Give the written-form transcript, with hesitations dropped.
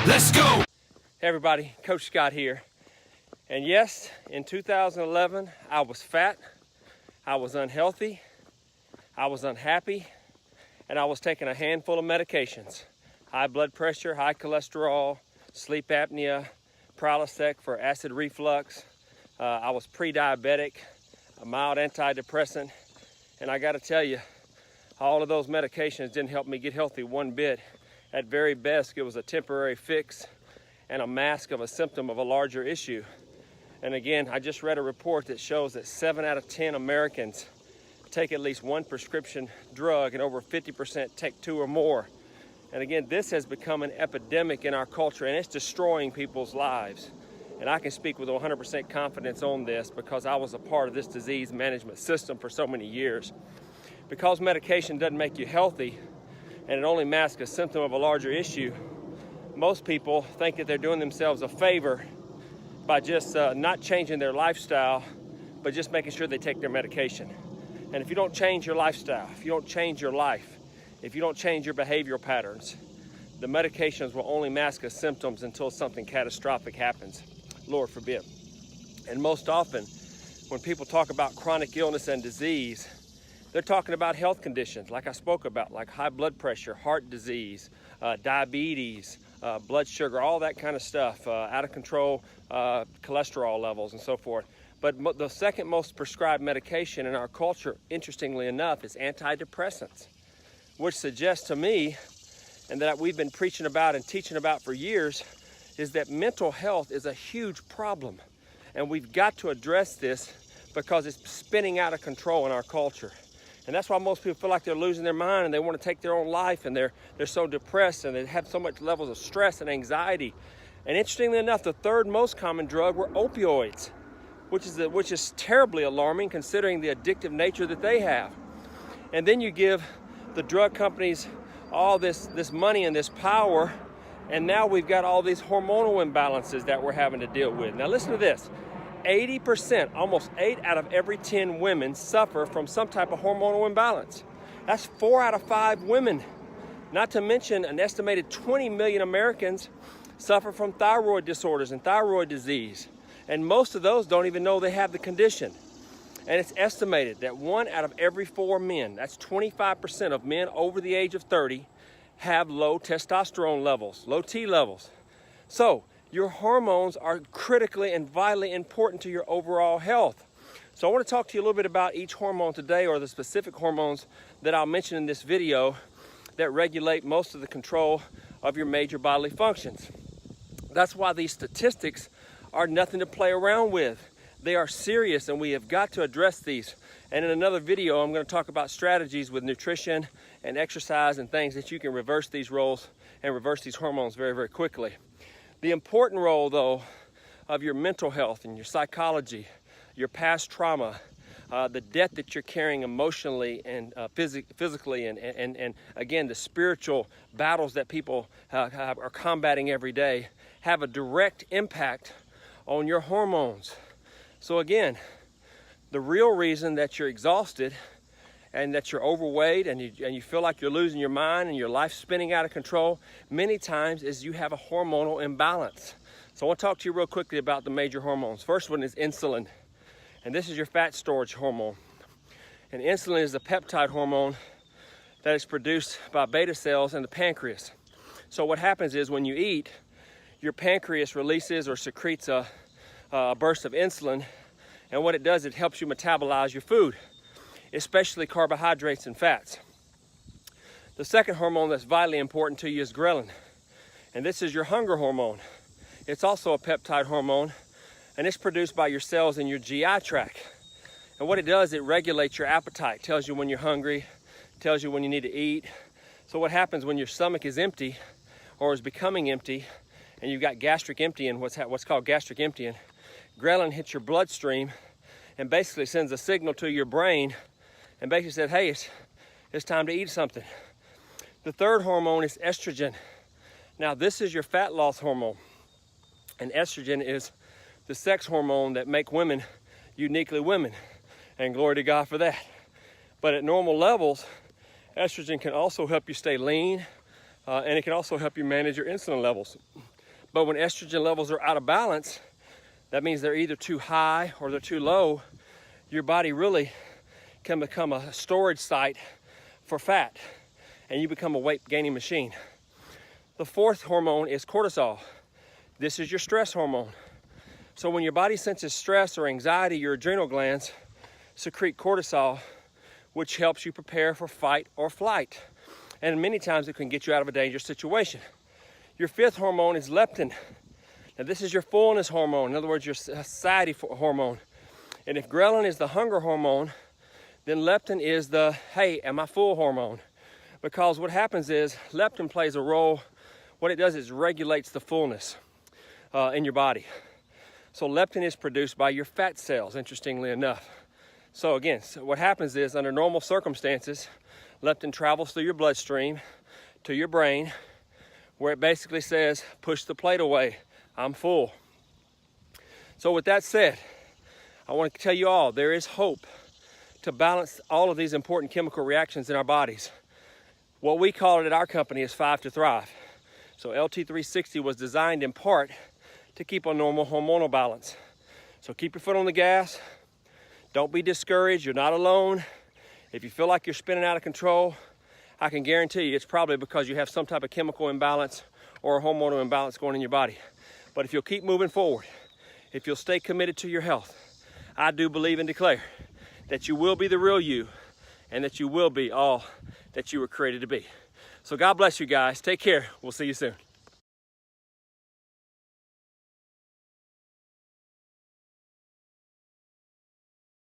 Let's go! Hey everybody, Coach Scott here. And yes, in 2011, I was fat, I was unhealthy, I was unhappy, and I was taking a handful of medications. High blood pressure, high cholesterol, sleep apnea, Prilosec for acid reflux. I was pre-diabetic, a mild antidepressant, and I gotta tell you, all of those medications didn't help me get healthy one bit. At very best, it was a temporary fix and a mask of a symptom of a larger issue. And again, I just read a report that shows that 7 out of 10 Americans take at least one prescription drug, and over 50% take 2 or more. And again, this has become an epidemic in our culture, and it's destroying people's lives. And I can speak with 100% confidence on this because I was a part of this disease management system for so many years. Because medication doesn't make you healthy, and it only masks a symptom of a larger issue, most people think that they're doing themselves a favor by just not changing their lifestyle, but just making sure they take their medication. And if you don't change your lifestyle, if you don't change your life, if you don't change your behavioral patterns, the medications will only mask the symptoms until something catastrophic happens, Lord forbid. And most often, when people talk about chronic illness and disease, they're talking about health conditions like I spoke about, like high blood pressure, heart disease, diabetes, blood sugar, all that kind of stuff, out of control cholesterol levels and so forth. But the second most prescribed medication in our culture, interestingly enough, is antidepressants, which suggests to me, and that we've been preaching about and teaching about for years, is that mental health is a huge problem. And we've got to address this because it's spinning out of control in our culture. And that's why most people feel like they're losing their mind and they want to take their own life, and they're so depressed and they have so much levels of stress and anxiety. And interestingly enough, the third most common drug were opioids, which is terribly alarming considering the addictive nature that they have. And then you give the drug companies all this money and this power, and now we've got all these hormonal imbalances that we're having to deal with. Now listen to this. 80%, almost 8 out of every 10 women suffer from some type of hormonal imbalance. That's 4 out of 5 women. Not to mention an estimated 20 million Americans suffer from thyroid disorders and thyroid disease. And most of those don't even know they have the condition. And it's estimated that 1 out of every 4 men, that's 25% of men over the age of 30, have low testosterone levels, low T levels. So, your hormones are critically and vitally important to your overall health. So I want to talk to you a little bit about each hormone today, or the specific hormones that I'll mention in this video that regulate most of the control of your major bodily functions. That's why these statistics are nothing to play around with. They are serious, and we have got to address these. And in another video, I'm going to talk about strategies with nutrition and exercise and things that you can reverse these roles and reverse these hormones very, very quickly. The important role, though, of your mental health and your psychology, your past trauma, the debt that you're carrying emotionally and physically, and again, the spiritual battles that people are combating every day, have a direct impact on your hormones. So again, the real reason that you're exhausted and that you're overweight and you feel like you're losing your mind and your life's spinning out of control, many times is you have a hormonal imbalance. So I want to talk to you real quickly about the major hormones. First one is insulin, and this is your fat storage hormone. And insulin is a peptide hormone that is produced by beta cells in the pancreas. So what happens is when you eat, your pancreas releases or secretes a burst of insulin, and what it does, it helps you metabolize your food, especially carbohydrates and fats. The second hormone that's vitally important to you is ghrelin, and this is your hunger hormone. It's also a peptide hormone, and it's produced by your cells in your GI tract. And what it does, it regulates your appetite, tells you when you're hungry, tells you when you need to eat. So what happens when your stomach is empty or is becoming empty, and you've got gastric emptying, what's called gastric emptying, ghrelin hits your bloodstream and basically sends a signal to your brain and basically said, hey, it's time to eat something. The third hormone is estrogen. Now, this is your fat loss hormone. And estrogen is the sex hormone that make women uniquely women. And glory to God for that. But at normal levels, estrogen can also help you stay lean, and it can also help you manage your insulin levels. But when estrogen levels are out of balance, that means they're either too high or they're too low. Your body really can become a storage site for fat, and you become a weight gaining machine. The fourth hormone is cortisol. This is your stress hormone. So when your body senses stress or anxiety, your adrenal glands secrete cortisol, which helps you prepare for fight or flight. And many times it can get you out of a dangerous situation. Your fifth hormone is leptin. Now this is your fullness hormone, in other words, your satiety hormone. And if ghrelin is the hunger hormone, then leptin is the, hey, am I full hormone? Because what happens is leptin plays a role, what it does is regulates the fullness in your body. So leptin is produced by your fat cells, interestingly enough. So again, what happens is under normal circumstances, leptin travels through your bloodstream to your brain, where it basically says, push the plate away, I'm full. So with that said, I want to tell you all, there is hope to balance all of these important chemical reactions in our bodies. What we call it at our company is 5 to Thrive. So LT360 was designed in part to keep a normal hormonal balance. So keep your foot on the gas. Don't be discouraged, you're not alone. If you feel like you're spinning out of control, I can guarantee you it's probably because you have some type of chemical imbalance or a hormonal imbalance going in your body. But if you'll keep moving forward, if you'll stay committed to your health, I do believe and declare that you will be the real you and that you will be all that you were created to be. So God bless you guys. Take care. We'll see you soon.